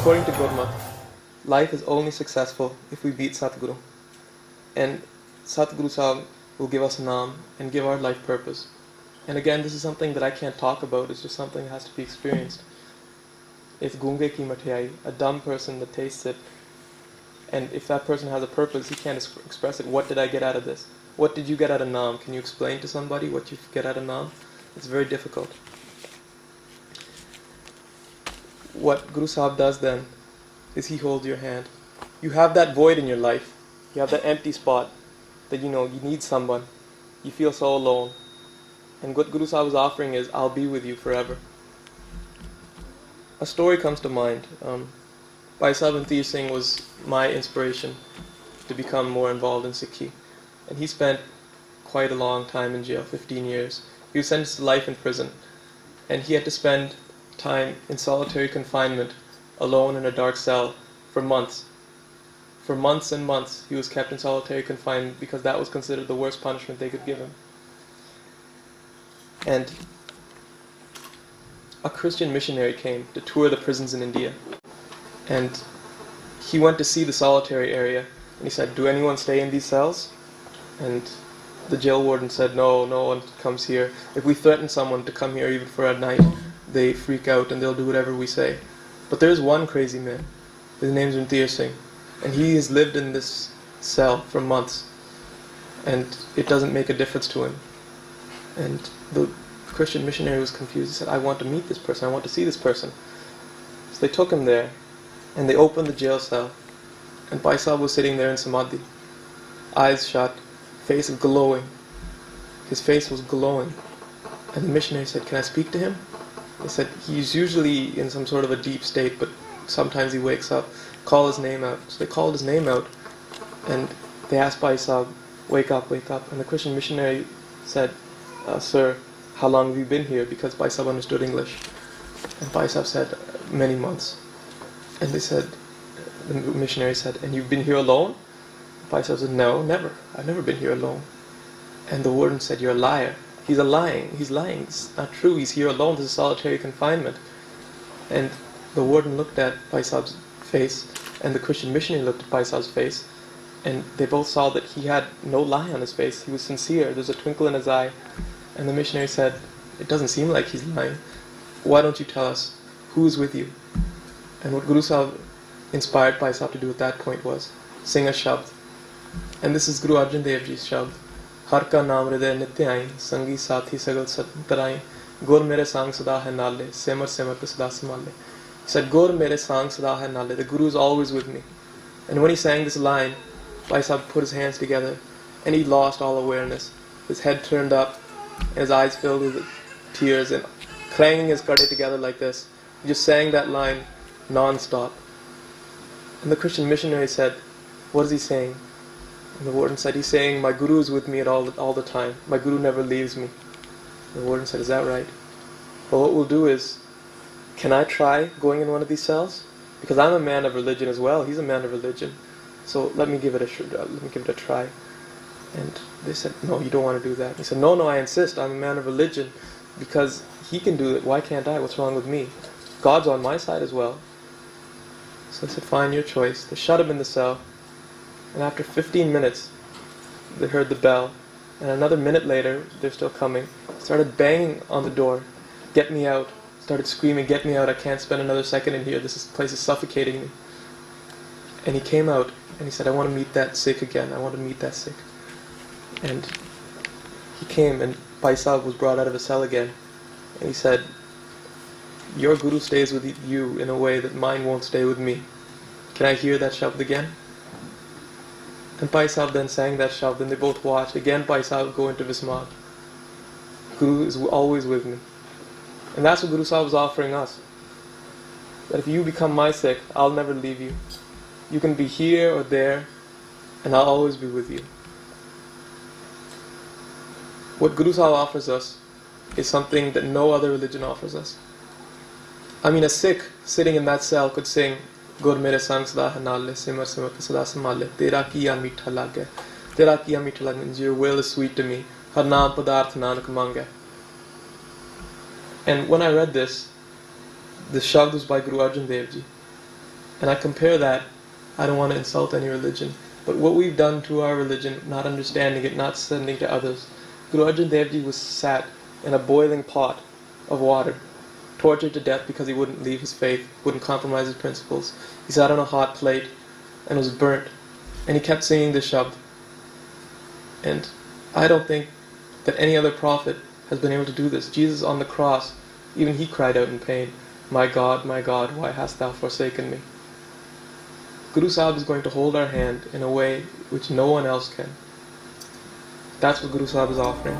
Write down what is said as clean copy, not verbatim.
According to Gurmat, life is only successful if we beat Satguru. And Satguru Sahib will give us naam and give our life purpose. And again, this is something that I can't talk about, it's just something that has to be experienced. It's gunge ki mathiai, a dumb person that tastes it. And if that person has a purpose, he can't express it. What did I get out of this? What did you get out of naam? Can you explain to somebody what you get out of naam? It's very difficult. What Guru Sahib does then is he holds your hand. You have that void in your life. You have that empty spot that you need someone. You feel so alone. And what Guru Sahib is offering is, I'll be with you forever. A story comes to mind. Bhai Sahib Antir Singh was my inspiration to become more involved in Sikhi. And he spent quite a long time in jail, 15 years. He was sentenced to life in prison. And he had to spend time in solitary confinement, alone in a dark cell, for months. For months and months he was kept in solitary confinement because that was considered the worst punishment they could give him. And a Christian missionary came to tour the prisons in India. And he went to see the solitary area. And he said, "Do anyone stay in these cells?" And the jail warden said, "No, no one comes here. If we threaten someone to come here even for a night, they freak out and they'll do whatever we say." But there's one crazy man. His name's Antir Singh. And he has lived in this cell for months. And it doesn't make a difference to him. And the Christian missionary was confused. He said, "I want to meet this person. I want to see this person." So they took him there. And they opened the jail cell. And Bhai Sahib was sitting there in samadhi. Eyes shut. Face glowing. His face was glowing. And the missionary said, "Can I speak to him?" They said, "He's usually in some sort of a deep state, but sometimes he wakes up. Call his name out." So they called his name out, and they asked Bhai Sahib, "Wake up, wake up." And the Christian missionary said, "Sir, how long have you been here?" Because Bhai Sahib understood English. And Bhai Sahib said, "Many months." And the missionary said, "And you've been here alone?" Bhai Sahib said, "No, never. I've never been here alone." And the warden said, "You're a liar. He's lying. It's not true. He's here alone. This is solitary confinement." And the warden looked at Bhai Sahib's face, and the Christian missionary looked at Bhai Sahib's face, and they both saw that he had no lie on his face. He was sincere. There's a twinkle in his eye. And the missionary said, "It doesn't seem like he's lying. Why don't you tell us who is with you?" And what Guru Sahib inspired Bhai Sahib to do at that point was sing a shabd. And this is Guru Arjan Dev Ji's shabd. "Har ka naam hriday nitya aaye, sangi saathi sagal tarai, gur mere sang sada hai naale, simar simar te sada samale." He said, "Gur mere sang sada hai naale." The Guru is always with me. And when he sang this line, Bhai Sahib put his hands together and he lost all awareness. His head turned up and his eyes filled with tears, and clanging his kade together like this, he just sang that line non-stop. And the Christian missionary said, "What is he saying?" And the warden said, "He's saying, my Guru is with me all the time. My Guru never leaves me." The warden said, "Is that right? Well, what we'll do is, can I try going in one of these cells? Because I'm a man of religion as well. He's a man of religion. So let me give it a try." And they said, "No, you don't want to do that." He said, No, I insist. I'm a man of religion. Because he can do it. Why can't I? What's wrong with me? God's on my side as well." So they said, "Fine, your choice." They shut him in the cell. And after 15 minutes, they heard the bell. And another minute later, they're still coming. Started banging on the door. "Get me out." Started screaming, "Get me out. I can't spend another second in here. This place is suffocating me." And he came out and he said, "I want to meet that Sikh again. I want to meet that Sikh." And he came, and Bhai Sahib was brought out of his cell again. And he said, "Your Guru stays with you in a way that mine won't stay with me. Can I hear that shabd again?" And Bhai Sahib then sang that shabd, and they both watched. Again, Bhai Sahib go into Vismad. Guru is always with me. And that's what Guru Sahib is offering us. That if you become my Sikh, I'll never leave you. You can be here or there, and I'll always be with you. What Guru Sahib offers us is something that no other religion offers us. I mean, a Sikh sitting in that cell could sing, "Gur mere sang sada hai naale, simar simar te sada samale, tera kiya meetha lage, tera kiya meetha lage," means your will is sweet to me, har naam padarth nanak mange. And when I read this shabd was by Guru Arjan Dev Ji. And I compare that, I don't want to insult any religion, but what we've done to our religion, not understanding it, not sending to others. Guru Arjan Dev Ji was sat in a boiling pot of water, tortured to death because he wouldn't leave his faith, wouldn't compromise his principles. He sat on a hot plate and was burnt. And he kept singing the Shabd. And I don't think that any other prophet has been able to do this. Jesus on the cross, even he cried out in pain, my God, why hast thou forsaken me?" Guru Sahib is going to hold our hand in a way which no one else can. That's what Guru Sahib is offering.